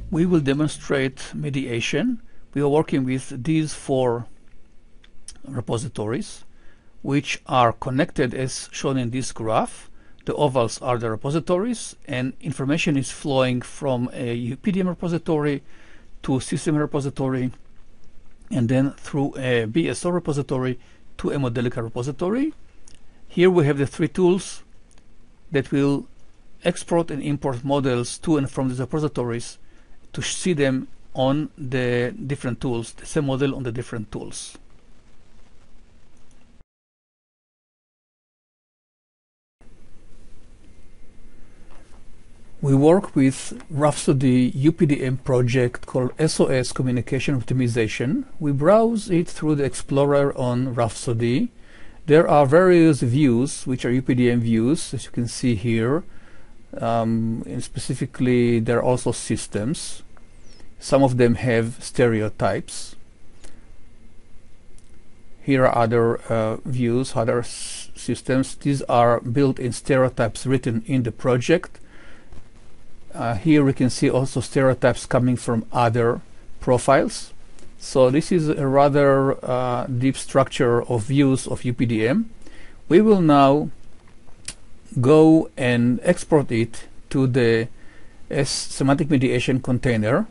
We will demonstrate mediation. We are working with these 4 repositories, which are connected as shown in this graph. The ovals are the repositories, and information is flowing from a UPDM repository to SystemModeler repository, and then through a BSO repository to a Modelica repository. Here we have the 3 tools that will export and import models to and from these repositories to see them on the different tools, the same model on the different tools. We work with Rhapsody UPDM project called SOS Communication Optimization. We browse it through the Explorer on Rhapsody. There are various views, which are UPDM views, as you can see here. And specifically, there are also systems. Some of them have stereotypes. Here are other views, other systems. These are built-in stereotypes written in the project. Here we can see also stereotypes coming from other profiles. So this is a rather deep structure of views of UPDM. We will now go and export it to the semantic mediation container.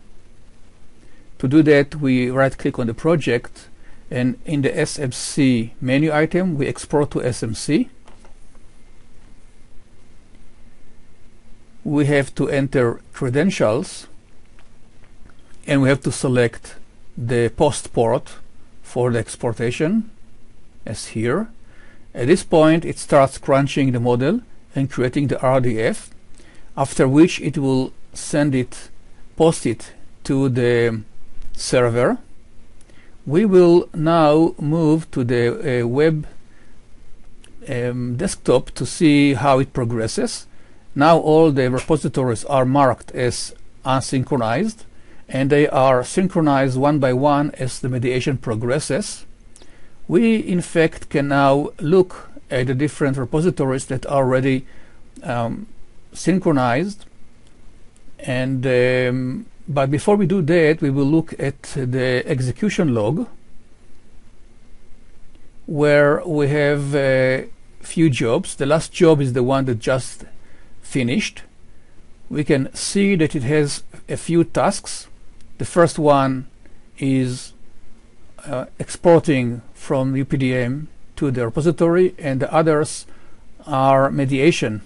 To do that, we right-click on the project, and in the SMC menu item, we export to SMC. We have to enter credentials, and we have to select the post port for the exportation, as here. At this point, it starts crunching the model and creating the RDF, after which it will post it to the server. We will now move to the web desktop to see how it progresses. Now all the repositories are marked as unsynchronized, and they are synchronized one by one as the mediation progresses. We in fact can now look at the different repositories that are already synchronized, and but before we do that, we will look at the execution log, where we have a few jobs. The last job is the one that just finished. We can see that it has a few tasks. The first one is exporting from UPDM to the repository, and the others are mediation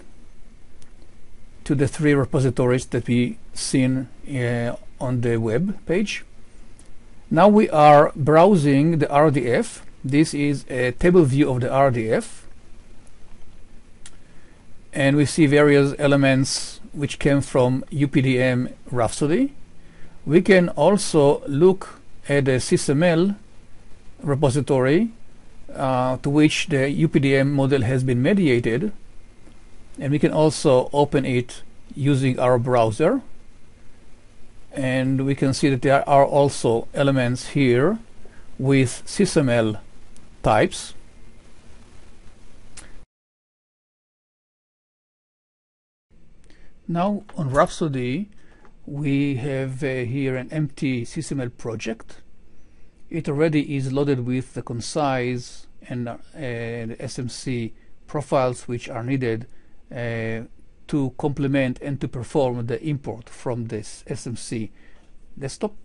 to the 3 repositories that we seen on the web page. Now we are browsing the RDF. This is a table view of the RDF, and we see various elements which came from UPDM Rhapsody. We can also look at the SysML repository to which the UPDM model has been mediated, and we can also open it using our browser, and we can see that there are also elements here with SysML types. Now on Rhapsody we have here an empty SysML project. It already is loaded with the concise and the SMC profiles which are needed to complement and to perform the import from this SMC desktop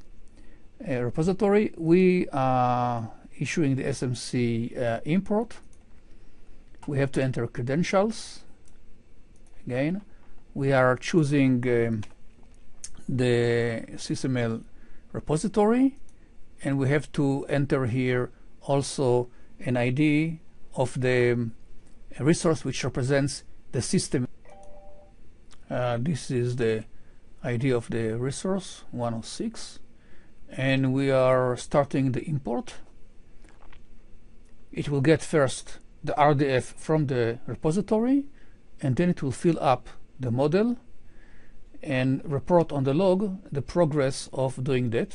repository. We are issuing the SMC import. We have to enter credentials. Again, we are choosing the SysML repository, and we have to enter here also an ID of the resource which represents the system. This is the ID of the resource 106, and we are starting the import. It will get first the RDF from the repository, and then it will fill up the model and report on the log the progress of doing that.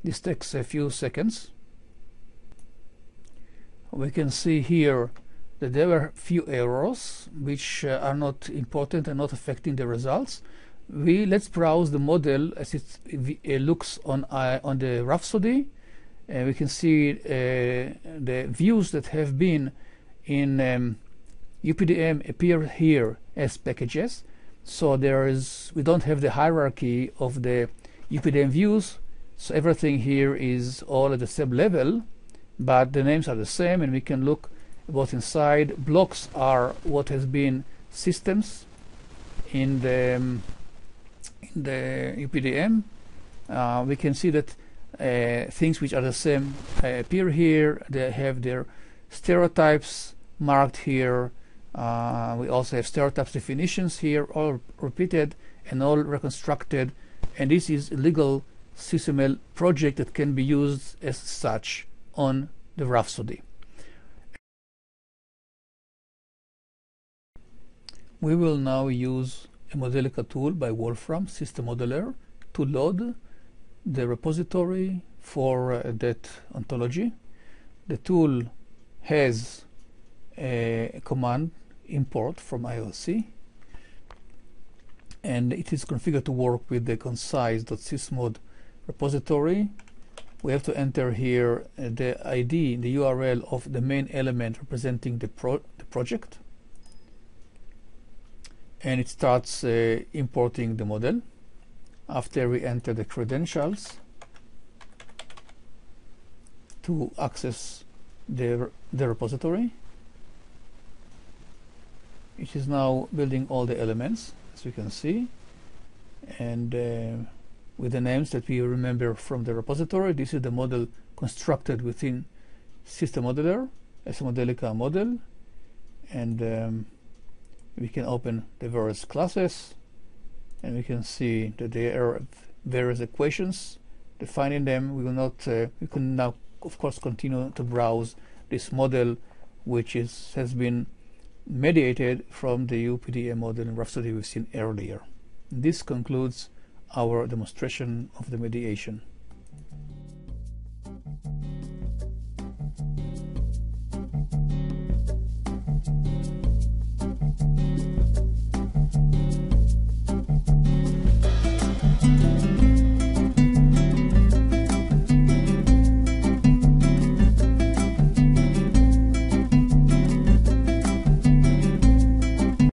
This takes a few seconds. We can see here that there were few errors which are not important and not affecting the results. Let's browse the model as it looks on the Rhapsody. We can see the views that have been in UPDM appear here as packages. So we don't have the hierarchy of the UPDM views, so everything here is all at the same level, but the names are the same, and we can look what's inside. Blocks are what has been systems in the UPDM. We can see that things which are the same appear here. They have their stereotypes marked here. We also have stereotypes definitions here, all repeated and all reconstructed, and this is a legal SysML project that can be used as such on the Rhapsody. We will now use a Modelica tool by Wolfram, SystemModeler, to load the repository for that ontology. The tool has a command import from IOC, and it is configured to work with the concise.sysmod repository. We have to enter here the ID, the URL of the main element representing the project, and it starts importing the model. After we enter the credentials to access the repository, it is now building all the elements, as you can see, and with the names that we remember from the repository. This is the model constructed within SystemModeler as a Modelica model, and we can open the various classes, and we can see that there are various equations defining them. We will not. We can now, of course, continue to browse this model, which has been mediated from the UPDM model in Rhapsody we've seen earlier. This concludes our demonstration of the mediation.